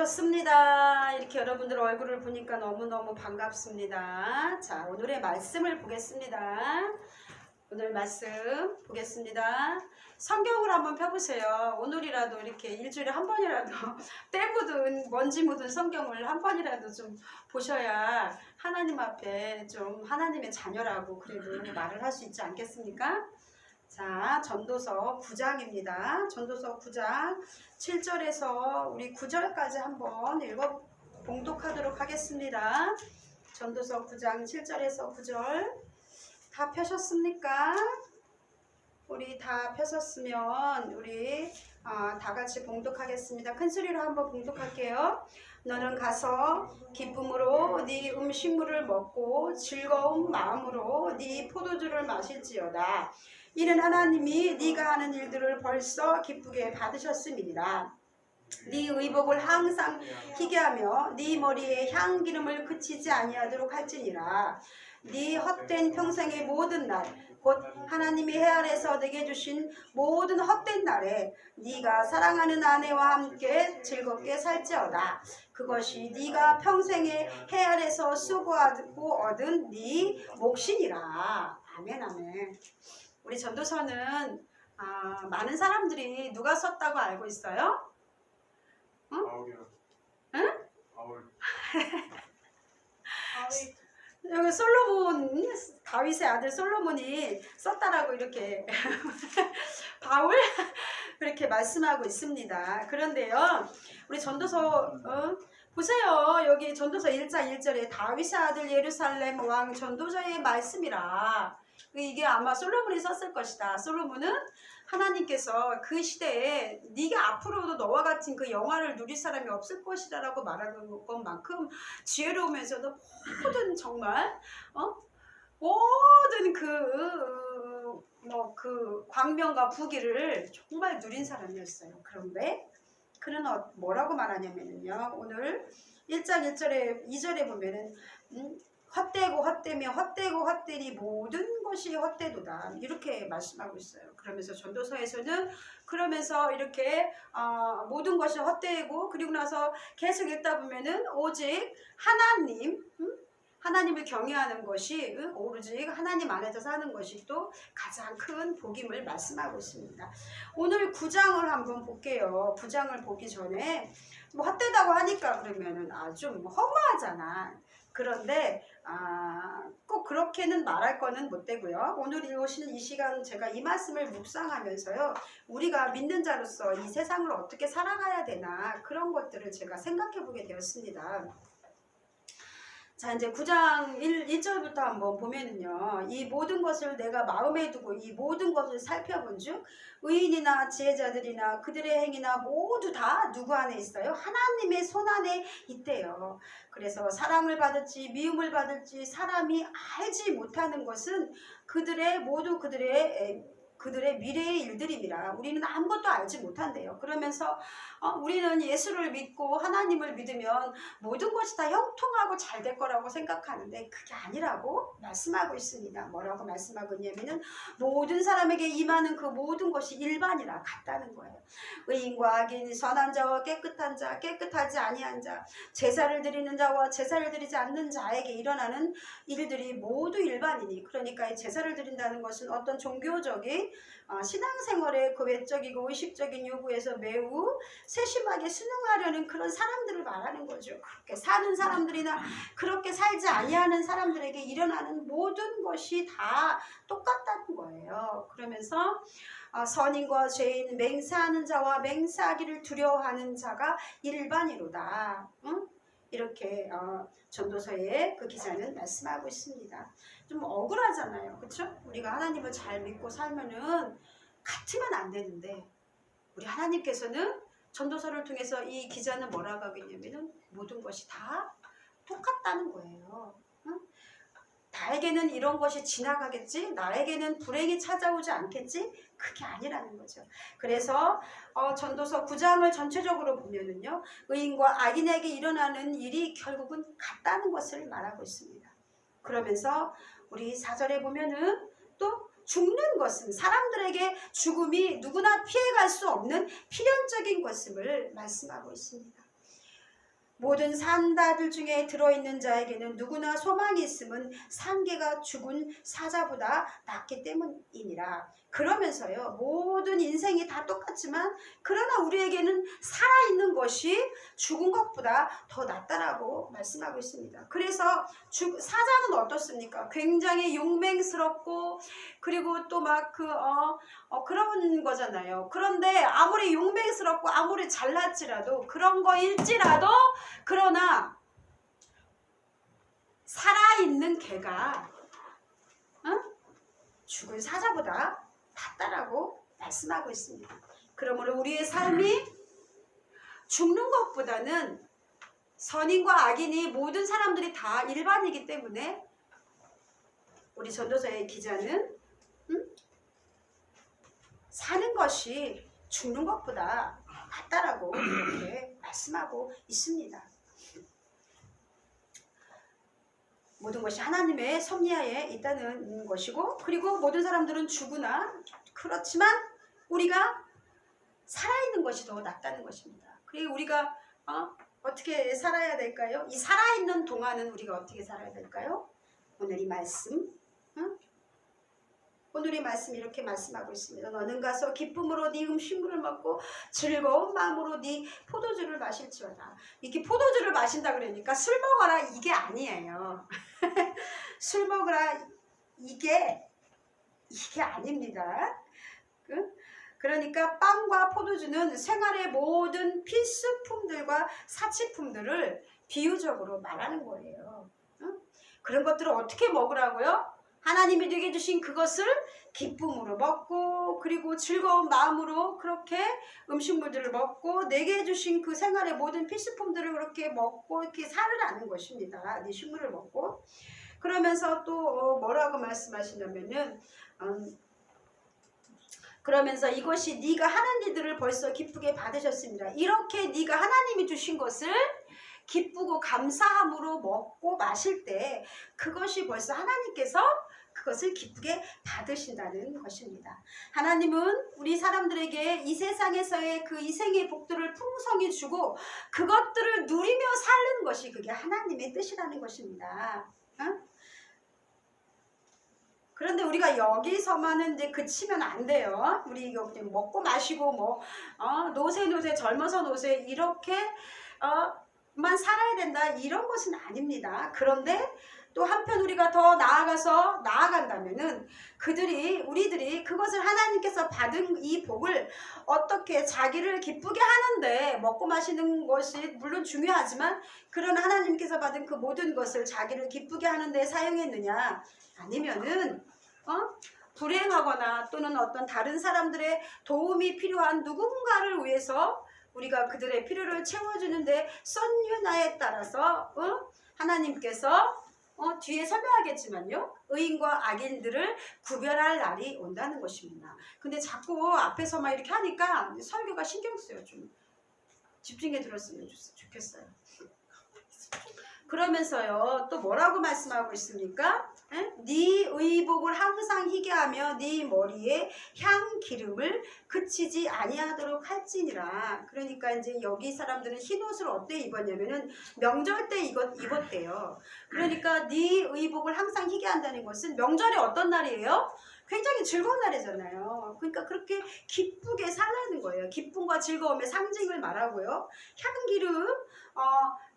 오셨습니다. 이렇게 여러분들 얼굴을 보니까 너무너무 반갑습니다. 자, 오늘의 말씀을 보겠습니다. 오늘 말씀 보겠습니다. 성경을 한번 펴보세요. 오늘이라도 이렇게 일주일에 한 번이라도 때 묻은 먼지 묻은 성경을 한 번이라도 좀 보셔야 하나님 앞에 좀 하나님의 자녀라고 그래도 말을 할 수 있지 않겠습니까? 자, 전도서 9장입니다. 전도서 9장 7절에서 우리 9절까지 한번 봉독하도록 하겠습니다. 전도서 9장 7절에서 9절 다 펴셨습니까? 우리 다 펴셨으면 우리 다 같이 봉독하겠습니다. 큰 소리로 한번 봉독할게요. 너는 가서 기쁨으로 네 음식물을 먹고 즐거운 마음으로 네 포도주를 마실지어다. 이는 하나님이 네가 하는 일들을 벌써 기쁘게 받으셨음이니라. 네 의복을 항상 희게 하며 네 머리에 향기름을 그치지 아니하도록 할지니라. 네 헛된 평생의 모든 날 곧 하나님이 해 아래서 내게 주신 모든 헛된 날에 네가 사랑하는 아내와 함께 즐겁게 살지어다. 그것이 네가 평생에 해 아래서 수고하고 얻은 네 몫이니라. 아멘 아멘. 우리 전도서는 많은 사람들이 누가 썼다고 알고 있어요? 응? 바울이요. 응? 바울. 여기 솔로몬, 다윗의 아들 솔로몬이 썼다라고 이렇게 바울 그렇게 말씀하고 있습니다. 그런데요, 우리 전도서 보세요. 여기 전도서 1장 1절에 다윗의 아들 예루살렘 왕 전도자의 말씀이라. 이게 아마 솔로몬이 썼을 것이다. 솔로몬은 하나님께서 그 시대에 네가 앞으로도 너와 같은 그 영화를 누릴 사람이 없을 것이다 라고 말하는 것만큼 지혜로우면서도 모든 정말 모든 그 광명과 부귀를 정말 누린 사람이었어요. 그런데 그는 뭐라고 말하냐면요, 오늘 1장 1절에 2절에 보면은 헛되고 헛되며 헛되고 헛되니 모든 것이 헛되도다 이렇게 말씀하고 있어요. 그러면서 전도서에서는 그러면서 이렇게 모든 것이 헛되고 그리고 나서 계속 읽다 보면은 오직 하나님을 경외하는 것이 오로지 하나님 안에서 사는 것이 또 가장 큰 복임을 말씀하고 있습니다. 오늘 9장을 한번 볼게요. 9장을 보기 전에 뭐 헛되다고 하니까 그러면은 좀 허무하잖아. 그런데 꼭 그렇게는 말할 거는 못 되고요. 오늘 오시는 이 시간 제가 이 말씀을 묵상하면서요, 우리가 믿는 자로서 이 세상을 어떻게 살아가야 되나 그런 것들을 제가 생각해 보게 되었습니다. 자, 이제 9장 1절부터 한번 보면은요, 이 모든 것을 내가 마음에 두고 이 모든 것을 살펴본 즉 의인이나 지혜자들이나 그들의 행위나 모두 다 누구 안에 있어요? 하나님의 손 안에 있대요. 그래서 사랑을 받을지 미움을 받을지 사람이 알지 못하는 것은 그들의 미래의 일들입니다. 우리는 아무것도 알지 못한대요. 그러면서 우리는 예수를 믿고 하나님을 믿으면 모든 것이 다 형통하고 잘 될 거라고 생각하는데 그게 아니라고 말씀하고 있습니다. 뭐라고 말씀하고 있냐면은 모든 사람에게 임하는 그 모든 것이 일반이라 같다는 거예요. 의인과 악인, 선한 자와 깨끗한 자, 깨끗하지 아니한 자, 제사를 드리는 자와 제사를 드리지 않는 자에게 일어나는 일들이 모두 일반이니. 그러니까 이 제사를 드린다는 것은 어떤 종교적인 신앙생활의 그 외적이고 의식적인 요구에서 매우 세심하게 순응하려는 그런 사람들을 말하는 거죠. 그렇게 사는 사람들이나 그렇게 살지 아니하는 사람들에게 일어나는 모든 것이 다 똑같다는 거예요. 그러면서 선인과 죄인, 맹세하는 자와 맹세하기를 두려워하는 자가 일반이로다. 응? 이렇게 전도서에 그 기자는 말씀하고 있습니다. 좀 억울하잖아요. 그렇죠? 우리가 하나님을 잘 믿고 살면은 같으면 안 되는데 우리 하나님께서는 전도서를 통해서 이 기자는 뭐라고 하고 있냐면은 모든 것이 다 똑같다는 거예요. 응? 나에게는 이런 것이 지나가겠지? 나에게는 불행이 찾아오지 않겠지? 그게 아니라는 거죠. 그래서 전도서 9장을 전체적으로 보면은요, 의인과 악인에게 일어나는 일이 결국은 같다는 것을 말하고 있습니다. 그러면서 우리 4절에 보면은 또 죽는 것은 사람들에게 죽음이 누구나 피해갈 수 없는 필연적인 것임을 말씀하고 있습니다. 모든 산다들 중에 들어있는 자에게는 누구나 소망이 있음은 산개가 죽은 사자보다 낫기 때문이니라. 그러면서요, 모든 인생이 다 똑같지만 그러나 우리에게는 살아있는 것이 죽은 것보다 더 낫다라고 말씀하고 있습니다. 그래서 사자는 어떻습니까? 굉장히 용맹스럽고 그리고 또 막 그런 거잖아요. 그런데 아무리 용맹스럽고 아무리 잘났지라도 그런 거일지라도 그러나 살아있는 개가 죽은 사자보다 낫다라고 말씀하고 있습니다. 그러므로 우리의 삶이 죽는 것보다는 선인과 악인이 모든 사람들이 다 일반이기 때문에 우리 전도서의 기자는 사는 것이 죽는 것보다 낫다라고 이렇게 말씀하고 있습니다. 모든 것이 하나님의 섭리하에 있다는 것이고 그리고 모든 사람들은 죽으나 그렇지만 우리가 살아있는 것이 더 낫다는 것입니다. 그리고 우리가 어떻게 살아야 될까요? 이 살아있는 동안은 우리가 어떻게 살아야 될까요? 오늘 이 말씀 오늘의 말씀 이렇게 말씀하고 있습니다. 너는 가서 기쁨으로 네 음식물을 먹고 즐거운 마음으로 네 포도주를 마실지어다. 이렇게 포도주를 마신다 그러니까 술 먹어라 이게 아니에요. 술 먹으라 이게 아닙니다. 그러니까 빵과 포도주는 생활의 모든 필수품들과 사치품들을 비유적으로 말하는 거예요. 그런 것들을 어떻게 먹으라고요? 하나님이 되게 주신 그것을 기쁨으로 먹고 그리고 즐거운 마음으로 그렇게 음식물들을 먹고 내게 주신 그 생활의 모든 필수품들을 그렇게 먹고 이렇게 살으라는 것입니다. 네 식물을 먹고 그러면서 또 뭐라고 말씀하시냐면은 그러면서 이것이 네가 하는 일들을 벌써 기쁘게 받으셨습니다. 이렇게 네가 하나님이 주신 것을 기쁘고 감사함으로 먹고 마실 때 그것이 벌써 하나님께서 그것을 기쁘게 받으신다는 것입니다. 하나님은 우리 사람들에게 이 세상에서의 그 이생의 복들을 풍성히 주고 그것들을 누리며 사는 것이 그게 하나님의 뜻이라는 것입니다. 그런데 우리가 여기서만은 이제 그치면 안 돼요. 우리 먹고 마시고 노세 젊어서 노세 이렇게 만 살아야 된다 이런 것은 아닙니다. 그런데 또 한편 우리가 더 나아간다면은 우리들이 그것을 하나님께서 받은 이 복을 어떻게 자기를 기쁘게 하는데 먹고 마시는 것이 물론 중요하지만 그런 하나님께서 받은 그 모든 것을 자기를 기쁘게 하는데 사용했느냐 아니면은 불행하거나 또는 어떤 다른 사람들의 도움이 필요한 누군가를 위해서 우리가 그들의 필요를 채워주는데 썼느냐에 따라서 하나님께서 뒤에 설명하겠지만요. 의인과 악인들을 구별할 날이 온다는 것입니다. 근데 자꾸 앞에서만 이렇게 하니까 설교가 신경 쓰여요. 좀 집중해 들었으면 좋겠어요. 그러면서요. 또 뭐라고 말씀하고 있습니까? 네 의복을 항상 희게 하며 네 머리에 향기름을 그치지 아니하도록 할지니라. 그러니까 이제 여기 사람들은 흰옷을 어때 입었냐면은 명절 때 입었대요. 그러니까 네 의복을 항상 희게 한다는 것은 명절이 어떤 날이에요? 굉장히 즐거운 날이잖아요. 그러니까 그렇게 기쁘게 살라는 거예요. 기쁨과 즐거움의 상징을 말하고요. 향기름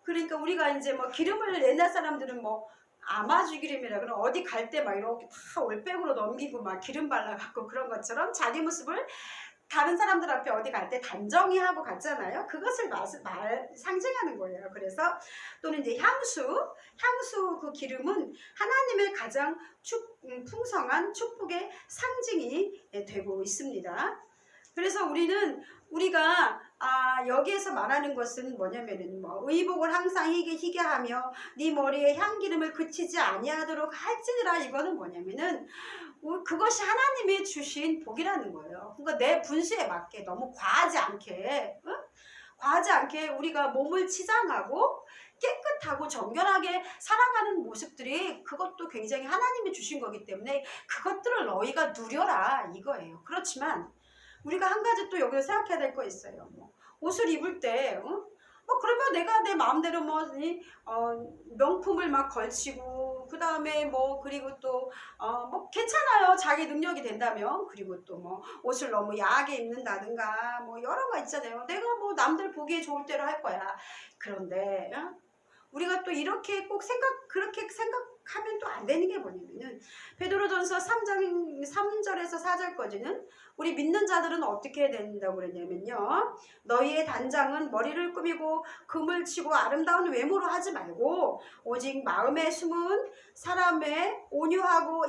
그러니까 우리가 이제 기름을 옛날 사람들은 아마주 기름이라 그럼 어디 갈 때 막 이렇게 다 올백으로 넘기고 막 기름 발라갖고 그런 것처럼 자기 모습을 다른 사람들 앞에 어디 갈 때 단정히 하고 갔잖아요. 그것을 상징하는 거예요. 그래서 또는 이제 향수 그 기름은 하나님의 가장 풍성한 축복의 상징이 되고 있습니다. 그래서 우리가 여기에서 말하는 것은 뭐냐면은 의복을 항상 희게 하며 네 머리에 향기름을 그치지 아니하도록 할지니라. 이거는 뭐냐면은 그것이 하나님이 주신 복이라는 거예요. 그러니까 내 분수에 맞게 너무 과하지 않게 우리가 몸을 치장하고 깨끗하고 정결하게 살아가는 모습들이 그것도 굉장히 하나님이 주신 거기 때문에 그것들을 너희가 누려라 이거예요. 그렇지만 우리가 한 가지 또 여기서 생각해야 될 거 있어요. 옷을 입을 때 뭐 그러면 내가 내 마음대로 뭐 명품을 막 걸치고 그 다음에 뭐 그리고 또 뭐 괜찮아요. 자기 능력이 된다면. 그리고 또 뭐 옷을 너무 야하게 입는다든가 뭐 여러 가지 있잖아요. 내가 뭐 남들 보기에 좋을 대로 할 거야. 그런데 우리가 또 이렇게 꼭 그렇게 생각하면 또 안 되는 게 뭐냐면은 베드로전서 3절에서 4절까지는 우리 믿는 자들은 어떻게 해야 된다고 그랬냐면요. 너희의 단장은 머리를 꾸미고 금을 치고 아름다운 외모로 하지 말고 오직 마음에 숨은 사람의 온유하고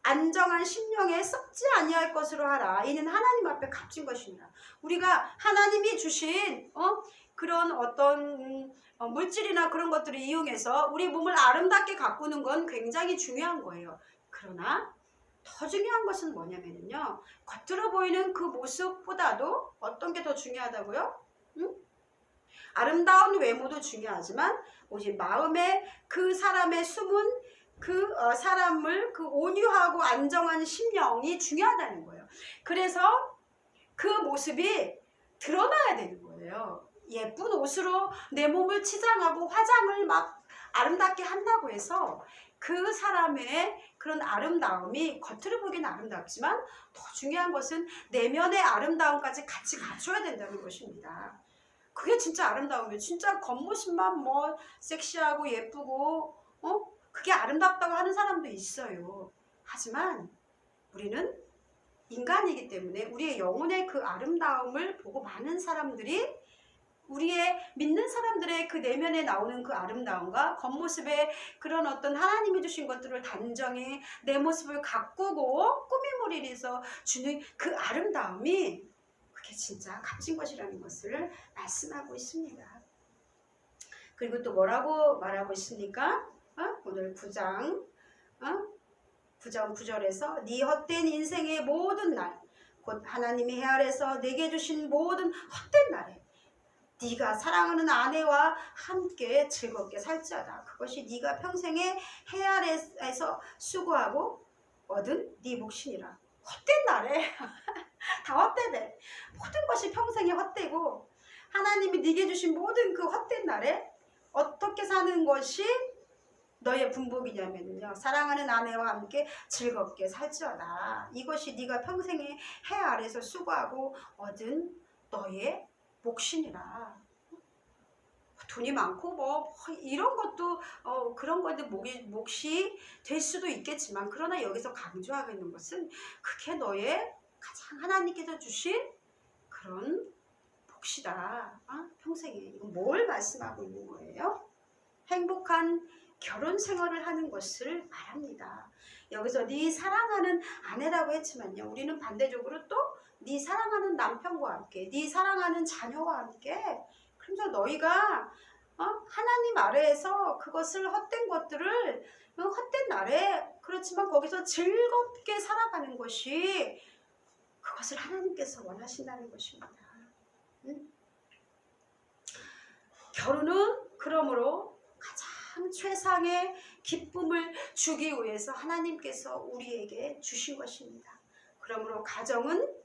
안정한 심령에 썩지 아니할 것으로 하라. 이는 하나님 앞에 값진 것이니라. 우리가 하나님이 주신 그런 어떤 물질이나 그런 것들을 이용해서 우리 몸을 아름답게 가꾸는 건 굉장히 중요한 거예요. 그러나 더 중요한 것은 뭐냐면요. 겉으로 보이는 그 모습보다도 어떤 게 더 중요하다고요? 응? 아름다운 외모도 중요하지만 오직 마음에 그 사람의 숨은 그 사람을 그 온유하고 안정한 심령이 중요하다는 거예요. 그래서 그 모습이 드러나야 되는 거예요. 예쁜 옷으로 내 몸을 치장하고 화장을 막 아름답게 한다고 해서 그 사람의 그런 아름다움이 겉으로 보기엔 아름답지만 더 중요한 것은 내면의 아름다움까지 같이 갖춰야 된다는 것입니다. 그게 진짜 아름다우면 진짜 겉모습만 뭐 섹시하고 예쁘고 그게 아름답다고 하는 사람도 있어요. 하지만 우리는 인간이기 때문에 우리의 영혼의 그 아름다움을 보고 많은 사람들이 우리의 믿는 사람들의 그 내면에 나오는 그 아름다움과 겉모습에 그런 어떤 하나님이 주신 것들을 단정히 내 모습을 가꾸고 꾸미물이라서 주는 그 아름다움이 그게 진짜 값진 것이라는 것을 말씀하고 있습니다. 그리고 또 뭐라고 말하고 있습니까? 오늘 9장 9절에서 네 헛된 인생의 모든 날 곧 하나님이 해 아래서 내게 주신 모든 헛된 날에 네가 사랑하는 아내와 함께 즐겁게 살지어다. 그것이 네가 평생에 해 아래에서 수고하고 얻은 네 몫이니라. 헛된 날에 다 헛되대. 모든 것이 평생에 헛되고 하나님이 네게 주신 모든 그 헛된 날에 어떻게 사는 것이 너의 분복이냐면요. 사랑하는 아내와 함께 즐겁게 살지어다. 이것이 네가 평생에 해 아래서 수고하고 얻은 너의 몫이니라. 돈이 많고 뭐 이런 것도 그런 건데 몫이 될 수도 있겠지만 그러나 여기서 강조하고 있는 것은 그게 너의 가장 하나님께서 주신 그런 몫이다. 평생에. 이건 뭘 말씀하고 있는 거예요? 행복한 결혼 생활을 하는 것을 말합니다. 여기서 네 사랑하는 아내라고 했지만요. 우리는 반대적으로 또 네 사랑하는 남편과 함께 네 사랑하는 자녀와 함께 그래서 너희가 하나님 아래에서 그것을 헛된 것들을 헛된 날에 그렇지만 거기서 즐겁게 살아가는 것이 그것을 하나님께서 원하신다는 것입니다. 결혼은 그러므로 가장 최상의 기쁨을 주기 위해서 하나님께서 우리에게 주신 것입니다. 그러므로 가정은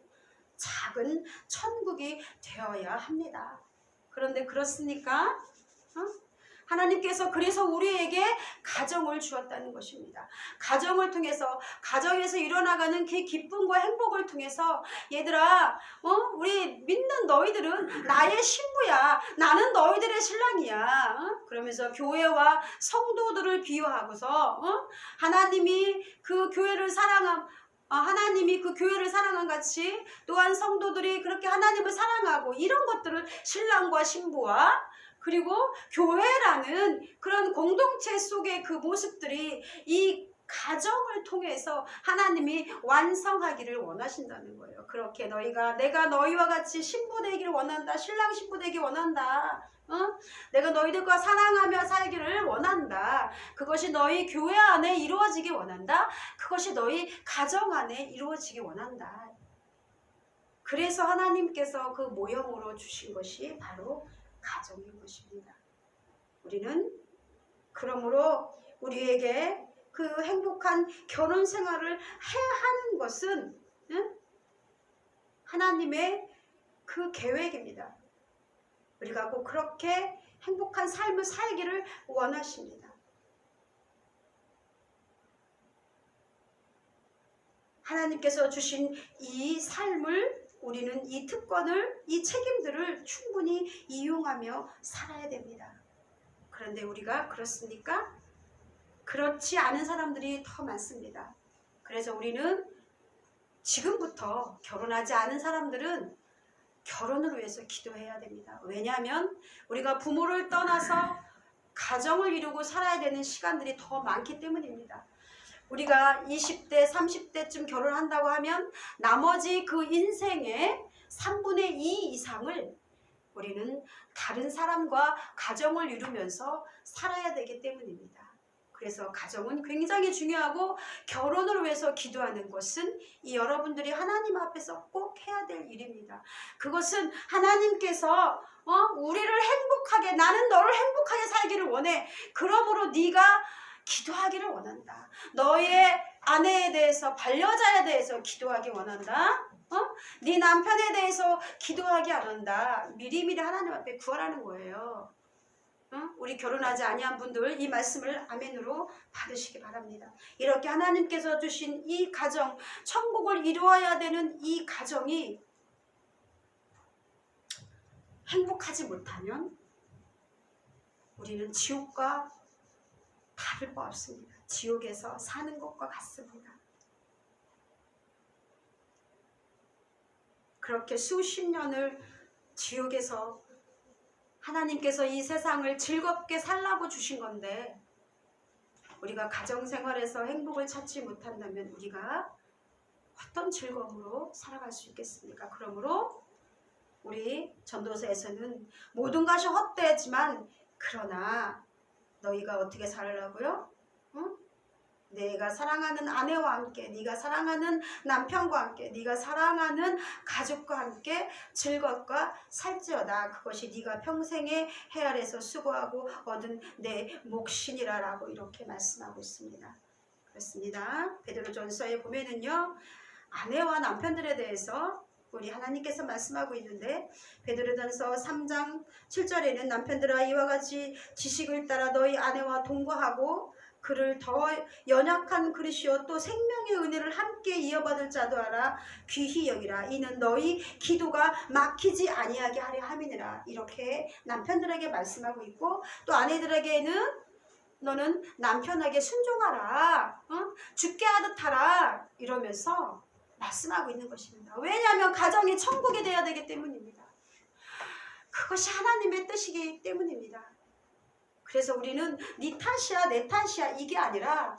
작은 천국이 되어야 합니다. 그런데 그렇습니까? 하나님께서 그래서 우리에게 가정을 주었다는 것입니다. 가정을 통해서 가정에서 일어나가는 그 기쁨과 행복을 통해서 얘들아 우리 믿는 너희들은 나의 신부야. 나는 너희들의 신랑이야. 그러면서 교회와 성도들을 비유하고서 하나님이 그 교회를 하나님이 그 교회를 사랑한 같이 또한 성도들이 그렇게 하나님을 사랑하고 이런 것들을 신랑과 신부와 그리고 교회라는 그런 공동체 속의 그 모습들이 이 가정을 통해서 하나님이 완성하기를 원하신다는 거예요. 그렇게 내가 너희와 같이 신부 되기를 원한다. 신랑 신부 되기 원한다. 내가 너희들과 사랑하며 살기를 원한다. 그것이 너희 교회 안에 이루어지기 원한다. 그것이 너희 가정 안에 이루어지기 원한다. 그래서 하나님께서 그 모형으로 주신 것이 바로 가정인 것입니다. 우리는 그러므로 우리에게 그 행복한 결혼 생활을 하는 것은 하나님의 그 계획입니다. 우리가 꼭 그렇게 행복한 삶을 살기를 원하십니다. 하나님께서 주신 이 삶을, 우리는 이 특권을, 이 책임들을 충분히 이용하며 살아야 됩니다. 그런데 우리가 그렇습니까? 그렇지 않은 사람들이 더 많습니다. 그래서 우리는 지금부터 결혼하지 않은 사람들은 결혼을 위해서 기도해야 됩니다. 왜냐하면 우리가 부모를 떠나서 가정을 이루고 살아야 되는 시간들이 더 많기 때문입니다. 우리가 20대, 30대쯤 결혼한다고 하면 나머지 그 인생의 3분의 2 이상을 우리는 다른 사람과 가정을 이루면서 살아야 되기 때문입니다. 그래서 가정은 굉장히 중요하고 결혼을 위해서 기도하는 것은 이 여러분들이 하나님 앞에서 꼭 해야 될 일입니다. 그것은 하나님께서 우리를 행복하게, 나는 너를 행복하게 살기를 원해. 그러므로 네가 기도하기를 원한다. 너의 아내에 대해서, 반려자에 대해서 기도하기 원한다. 네 남편에 대해서 기도하기 안 한다. 미리미리 하나님 앞에 구하라는 거예요. 우리 결혼하지 아니한 분들 이 말씀을 아멘으로 받으시기 바랍니다. 이렇게 하나님께서 주신 이 가정, 천국을 이루어야 되는 이 가정이 행복하지 못하면 우리는 지옥과 다를 바 없습니다. 지옥에서 사는 것과 같습니다. 그렇게 수십 년을 지옥에서 하나님께서 이 세상을 즐겁게 살라고 주신 건데 우리가 가정생활에서 행복을 찾지 못한다면 우리가 어떤 즐거움으로 살아갈 수 있겠습니까? 그러므로 우리 전도서에서는 모든 것이 헛되지만 그러나 너희가 어떻게 살으라고요? 내가 사랑하는 아내와 함께, 네가 사랑하는 남편과 함께, 네가 사랑하는 가족과 함께 즐겁게 살지어다. 그것이 네가 평생의 헤아려서 수고하고 얻은 내 몫이니라라고 이렇게 말씀하고 있습니다. 그렇습니다. 베드로전서에 보면은요, 아내와 남편들에 대해서 우리 하나님께서 말씀하고 있는데 베드로전서 3장 7절에는 남편들아 이와 같이 지식을 따라 너희 아내와 동거하고 그를 더 연약한 그릇이요 또 생명의 은혜를 함께 이어받을 자도 알아 귀히 여기라. 이는 너희 기도가 막히지 아니하게 하려 함이니라. 이렇게 남편들에게 말씀하고 있고 또 아내들에게는 너는 남편에게 순종하라. 죽게 하듯 하라. 이러면서 말씀하고 있는 것입니다. 왜냐하면 가정이 천국이 되어야 되기 때문입니다. 그것이 하나님의 뜻이기 때문입니다. 그래서 우리는 네 탓이야 내 탓이야 이게 아니라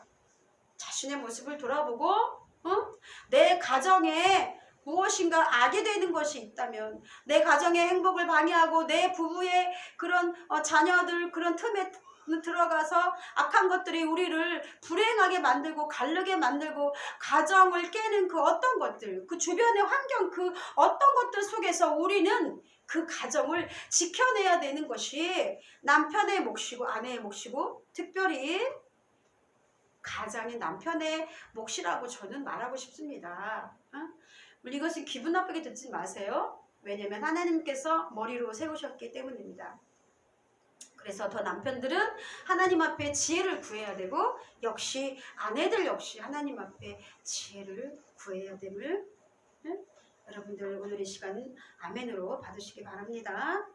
자신의 모습을 돌아보고 내 가정에 무엇인가 악이 되는 것이 있다면 내 가정의 행복을 방해하고 내 부부의 그런 자녀들 그런 틈에 들어가서 악한 것들이 우리를 불행하게 만들고 갈르게 만들고 가정을 깨는 그 어떤 것들 그 주변의 환경 그 어떤 것들 속에서 우리는 그 가정을 지켜내야 되는 것이 남편의 몫이고 아내의 몫이고 특별히 가장의 남편의 몫이라고 저는 말하고 싶습니다. 이것은 기분 나쁘게 듣지 마세요. 왜냐하면 하나님께서 머리로 세우셨기 때문입니다. 그래서 더 남편들은 하나님 앞에 지혜를 구해야 되고 역시 아내들 역시 하나님 앞에 지혜를 구해야 됨을 여러분들 오늘 이 시간 아멘으로 받으시기 바랍니다.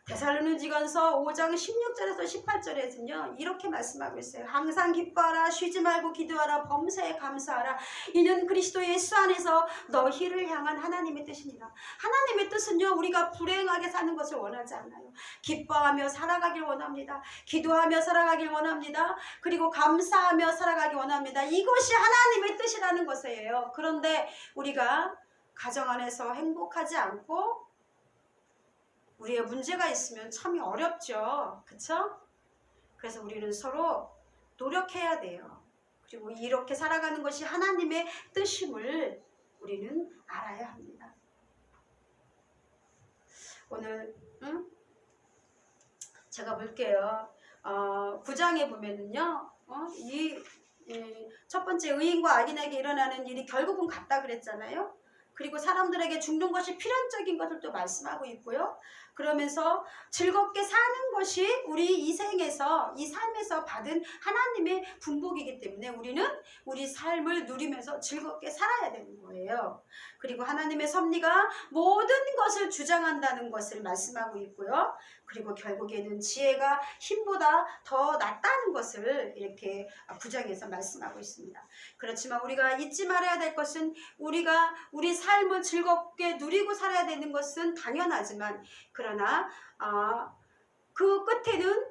데살로니가서 5장 16절에서 18절에는요 이렇게 말씀하고 있어요. 항상 기뻐하라 쉬지 말고 기도하라 범사에 감사하라 이는 그리스도 예수 안에서 너희를 향한 하나님의 뜻이니라. 하나님의 뜻은요 우리가 불행하게 사는 것을 원하지 않아요. 기뻐하며 살아가길 원합니다. 기도하며 살아가길 원합니다. 그리고 감사하며 살아가길 원합니다. 이것이 하나님의 뜻이라는 것이에요. 그런데 우리가 가정 안에서 행복하지 않고 우리의 문제가 있으면 참 어렵죠. 그쵸? 그래서 우리는 서로 노력해야 돼요. 그리고 이렇게 살아가는 것이 하나님의 뜻임을 우리는 알아야 합니다. 오늘 제가 볼게요. 9장에 보면은요. 이 첫 번째 의인과 악인에게 일어나는 일이 결국은 같다 그랬잖아요. 그리고 사람들에게 죽는 것이 필연적인 것을 또 말씀하고 있고요. 그러면서 즐겁게 사는 것이 우리 이 생에서, 이 삶에서 받은 하나님의 분복이기 때문에 우리는 우리 삶을 누리면서 즐겁게 살아야 되는 거예요. 그리고 하나님의 섭리가 모든 것을 주장한다는 것을 말씀하고 있고요. 그리고 결국에는 지혜가 힘보다 더 낫다는 것을 이렇게 9장에서 말씀하고 있습니다. 그렇지만 우리가 잊지 말아야 될 것은 우리가 우리 삶을 즐겁게 누리고 살아야 되는 것은 당연하지만 그러나 그 끝에는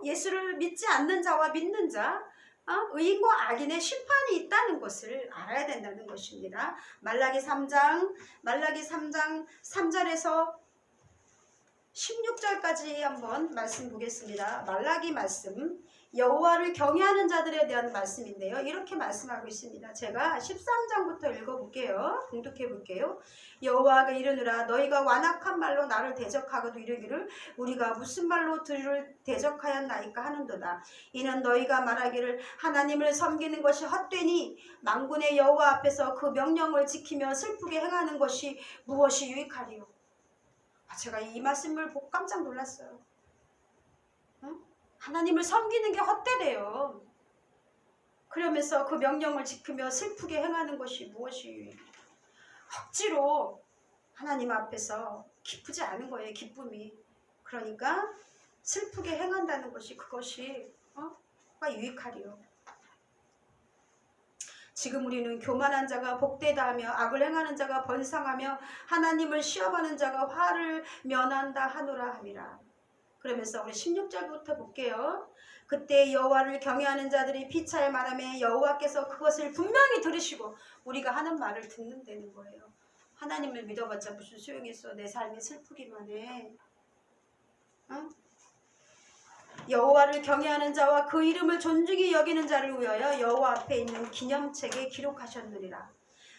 예수를 믿지 않는 자와 믿는 자, 의인과 악인의 심판이 있다는 것을 알아야 된다는 것입니다. 말라기 3장 3절에서 16절까지 한번 말씀 보겠습니다. 말라기 말씀, 여호와를 경외하는 자들에 대한 말씀인데요. 이렇게 말씀하고 있습니다. 제가 13장부터 읽어볼게요. 봉독해 볼게요. 여호와가 이르노라 너희가 완악한 말로 나를 대적하고도 이르기를 우리가 무슨 말로 들을 대적하였나이까 하는도다. 이는 너희가 말하기를 하나님을 섬기는 것이 헛되니 만군의 여호와 앞에서 그 명령을 지키며 슬프게 행하는 것이 무엇이 유익하리요. 제가 이 말씀을 보고 깜짝 놀랐어요. 하나님을 섬기는 게 헛되대요. 그러면서 그 명령을 지키며 슬프게 행하는 것이 무엇이 억지로 하나님 앞에서 기쁘지 않은 거예요. 기쁨이. 그러니까 슬프게 행한다는 것이 그것이 유익하리요. 지금 우리는 교만한 자가 복되다 하며 악을 행하는 자가 번성하며 하나님을 시험하는 자가 화를 면한다 하노라 함이라. 그러면서 우리 16절부터 볼게요. 그때 여호와를 경외하는 자들이 피차에 말하며 여호와께서 그것을 분명히 들으시고 우리가 하는 말을 듣는다는 거예요. 하나님을 믿어봤자 무슨 소용이 있어. 내 삶이 슬프기만 해. 여호와를 경외하는 자와 그 이름을 존중히 여기는 자를 위하여 여호와 앞에 있는 기념책에 기록하셨느니라.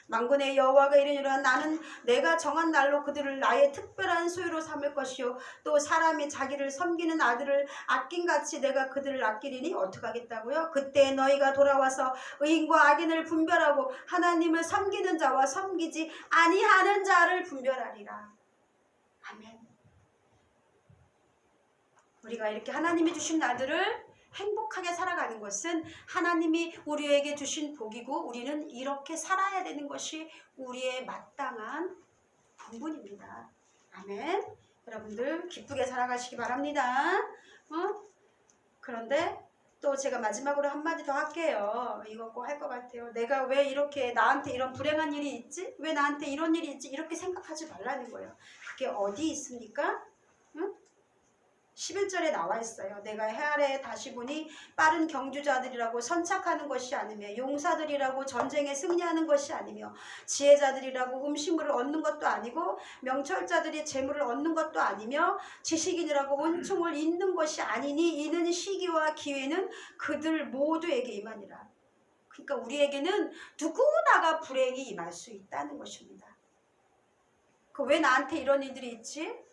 만군의 여호와가 이르니라 나는 내가 정한 날로 그들을 나의 특별한 소유로 삼을 것이요 또 사람이 자기를 섬기는 아들을 아낀같이 내가 그들을 아끼리니 어떡하겠다고요? 그때 너희가 돌아와서 의인과 악인을 분별하고 하나님을 섬기는 자와 섬기지 아니하는 자를 분별하리라. 아멘. 우리가 이렇게 하나님이 주신 날들을 행복하게 살아가는 것은 하나님이 우리에게 주신 복이고 우리는 이렇게 살아야 되는 것이 우리의 마땅한 본분입니다. 아멘. 여러분들 기쁘게 살아가시기 바랍니다. 그런데 또 제가 마지막으로 한마디 더 할게요. 이거 꼭 할 것 같아요. 내가 왜 이렇게 나한테 이런 불행한 일이 있지? 왜 나한테 이런 일이 있지? 이렇게 생각하지 말라는 거예요. 그게 어디 있습니까? 11절에 나와 있어요. 내가 해 아래에 다시 보니 빠른 경주자들이라고 선착하는 것이 아니며 용사들이라고 전쟁에 승리하는 것이 아니며 지혜자들이라고 음식물을 얻는 것도 아니고 명철자들이 재물을 얻는 것도 아니며 지식인이라고 은총을 잇는 것이 아니니 이는 시기와 기회는 그들 모두에게 임하니라. 그러니까 우리에게는 누구나가 불행이 임할 수 있다는 것입니다. 왜 나한테 이런 일들이 있지?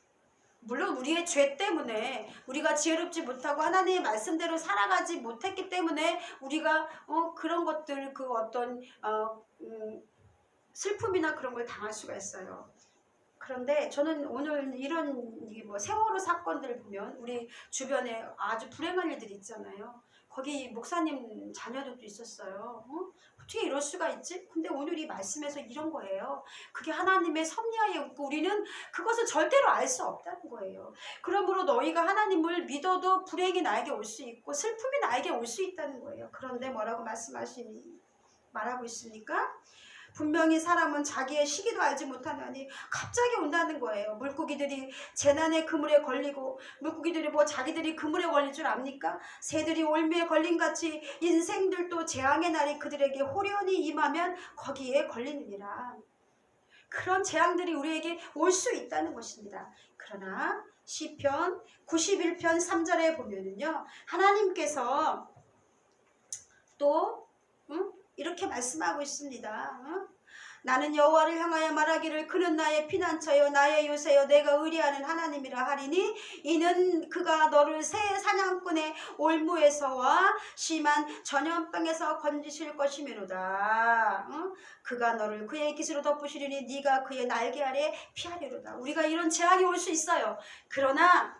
물론 우리의 죄 때문에 우리가 지혜롭지 못하고 하나님의 말씀대로 살아가지 못했기 때문에 우리가 그런 것들 그 어떤 슬픔이나 그런 걸 당할 수가 있어요. 그런데 저는 오늘 이런 세월호 사건들을 보면 우리 주변에 아주 불행한 일들이 있잖아요. 거기 목사님 자녀들도 있었어요. 어떻게 이럴 수가 있지? 근데 오늘 이 말씀에서 이런 거예요. 그게 하나님의 섭리하에 있고 우리는 그것을 절대로 알 수 없다는 거예요. 그러므로 너희가 하나님을 믿어도 불행이 나에게 올 수 있고 슬픔이 나에게 올 수 있다는 거예요. 그런데 뭐라고 말하고 있습니까? 분명히 사람은 자기의 시기도 알지 못하느니 갑자기 온다는 거예요. 물고기들이 재난의 그물에 걸리고 물고기들이 자기들이 그물에 걸릴 줄 압니까? 새들이 올미에 걸림같이 인생들도 재앙의 날이 그들에게 호련히 임하면 거기에 걸리느니라. 그런 재앙들이 우리에게 올 수 있다는 것입니다. 그러나 시편 91편 3절에 보면은요. 하나님께서 또 이렇게 말씀하고 있습니다. 나는 여호와를 향하여 말하기를 그는 나의 피난처요 나의 요새요 내가 의리하는 하나님이라 하리니 이는 그가 너를 새 사냥꾼의 올무에서와 심한 전염병에서 건지실 것이미로다. 그가 너를 그의 깃으로 덮으시리니 네가 그의 날개 아래 피하리로다. 우리가 이런 재앙이 올 수 있어요. 그러나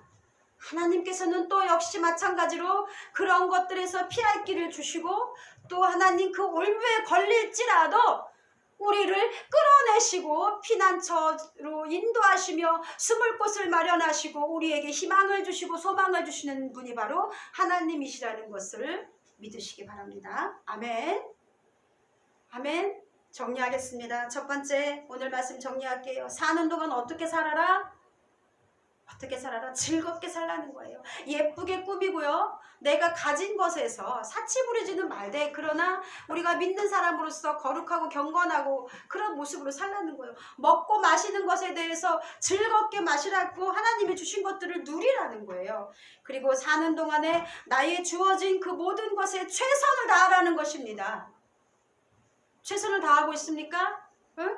하나님께서는 또 역시 마찬가지로 그런 것들에서 피할 길을 주시고 또 하나님 그 올무에 걸릴지라도 우리를 끌어내시고 피난처로 인도하시며 숨을 곳을 마련하시고 우리에게 희망을 주시고 소망을 주시는 분이 바로 하나님이시라는 것을 믿으시기 바랍니다. 아멘. 아멘. 정리하겠습니다. 첫 번째 오늘 말씀 정리할게요. 사는 동안 어떻게 살아라? 어떻게 살아라? 즐겁게 살라는 거예요. 예쁘게 꾸미고요. 내가 가진 것에서 사치 부리지는 말되 그러나 우리가 믿는 사람으로서 거룩하고 경건하고 그런 모습으로 살라는 거예요. 먹고 마시는 것에 대해서 즐겁게 마시라고 하나님이 주신 것들을 누리라는 거예요. 그리고 사는 동안에 나의 주어진 그 모든 것에 최선을 다하라는 것입니다. 최선을 다하고 있습니까? 응?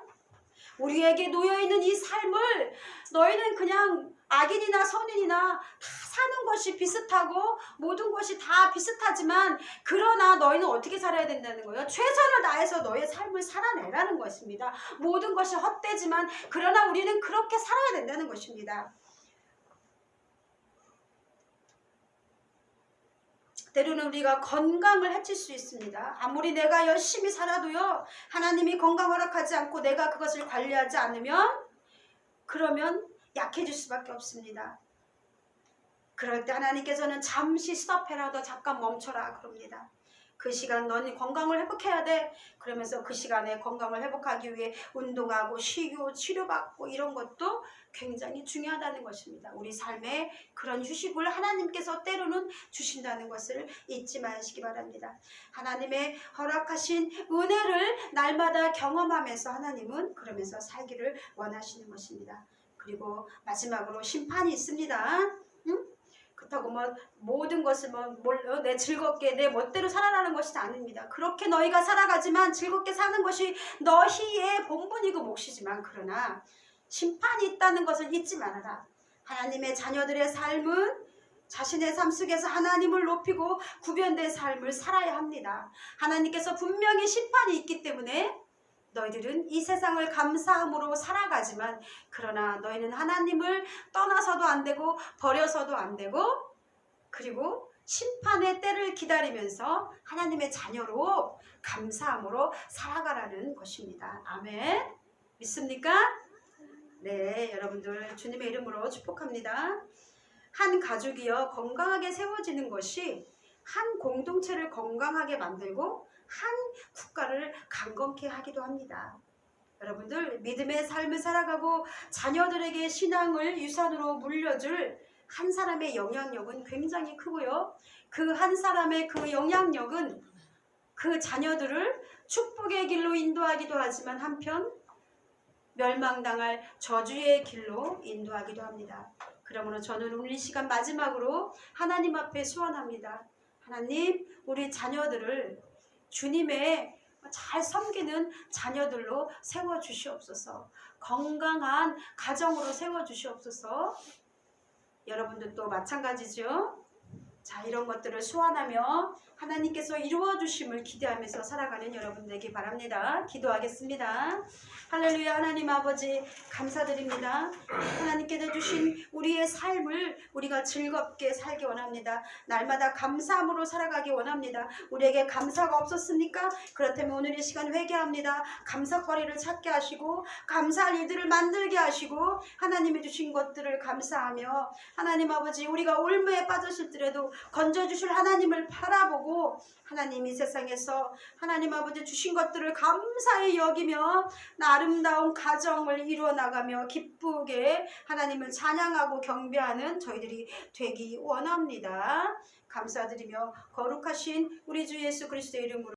우리에게 놓여있는 이 삶을 너희는 그냥 악인이나 선인이나 다 사는 것이 비슷하고 모든 것이 다 비슷하지만 그러나 너희는 어떻게 살아야 된다는 거예요? 최선을 다해서 너의 삶을 살아내라는 것입니다. 모든 것이 헛되지만 그러나 우리는 그렇게 살아야 된다는 것입니다. 때로는 우리가 건강을 해칠 수 있습니다. 아무리 내가 열심히 살아도요. 하나님이 건강 허락하지 않고 내가 그것을 관리하지 않으면 그러면 약해질 수밖에 없습니다. 그럴 때 하나님께서는 잠시 스톱해라. 너 잠깐 멈춰라 그럽니다. 그 시간 너는 건강을 회복해야 돼. 그러면서 그 시간에 건강을 회복하기 위해 운동하고 쉬고 치료받고 이런 것도 굉장히 중요하다는 것입니다. 우리 삶에 그런 휴식을 하나님께서 때로는 주신다는 것을 잊지 마시기 바랍니다. 하나님의 허락하신 은혜를 날마다 경험하면서 하나님은 그러면서 살기를 원하시는 것입니다. 그리고 마지막으로 심판이 있습니다. 응? 그렇다고 모든 것을 내 즐겁게 내 멋대로 살아가는 것이 아닙니다. 그렇게 너희가 살아가지만 즐겁게 사는 것이 너희의 본분이고 몫이지만 그러나 심판이 있다는 것을 잊지 말아라. 하나님의 자녀들의 삶은 자신의 삶 속에서 하나님을 높이고 구별된 삶을 살아야 합니다. 하나님께서 분명히 심판이 있기 때문에 너희들은 이 세상을 감사함으로 살아가지만 그러나 너희는 하나님을 떠나서도 안 되고 버려서도 안 되고 그리고 심판의 때를 기다리면서 하나님의 자녀로 감사함으로 살아가라는 것입니다. 아멘. 믿습니까? 네, 여러분들 주님의 이름으로 축복합니다. 한 가족이요 건강하게 세워지는 것이 한 공동체를 건강하게 만들고 한 국가를 강건케 하기도 합니다. 여러분들 믿음의 삶을 살아가고 자녀들에게 신앙을 유산으로 물려줄 한 사람의 영향력은 굉장히 크고요. 그 한 사람의 그 영향력은 그 자녀들을 축복의 길로 인도하기도 하지만 한편 멸망당할 저주의 길로 인도하기도 합니다. 그러므로 저는 오늘 이 시간 마지막으로 하나님 앞에 소원합니다. 하나님 우리 자녀들을 주님의 잘 섬기는 자녀들로 세워주시옵소서. 건강한 가정으로 세워주시옵소서. 여러분들도 마찬가지죠. 자, 이런 것들을 소원하며 하나님께서 이루어주심을 기대하면서 살아가는 여러분 되기 바랍니다. 기도하겠습니다. 할렐루야. 하나님 아버지 감사드립니다. 하나님께서 주신 우리의 삶을 우리가 즐겁게 살기 원합니다. 날마다 감사함으로 살아가기 원합니다. 우리에게 감사가 없었습니까? 그렇다면 오늘 이 시간 회개합니다. 감사거리를 찾게 하시고 감사할 일들을 만들게 하시고 하나님이 주신 것들을 감사하며 하나님 아버지 우리가 올무에 빠졌을지라도 건져주실 하나님을 바라보고 하나님 이 세상에서 하나님 아버지 주신 것들을 감사히 여기며 아름다운 가정을 이루어 나가며 기쁘게 하나님을 찬양하고 경배하는 저희들이 되기 원합니다. 감사드리며 거룩하신 우리 주 예수 그리스도의 이름으로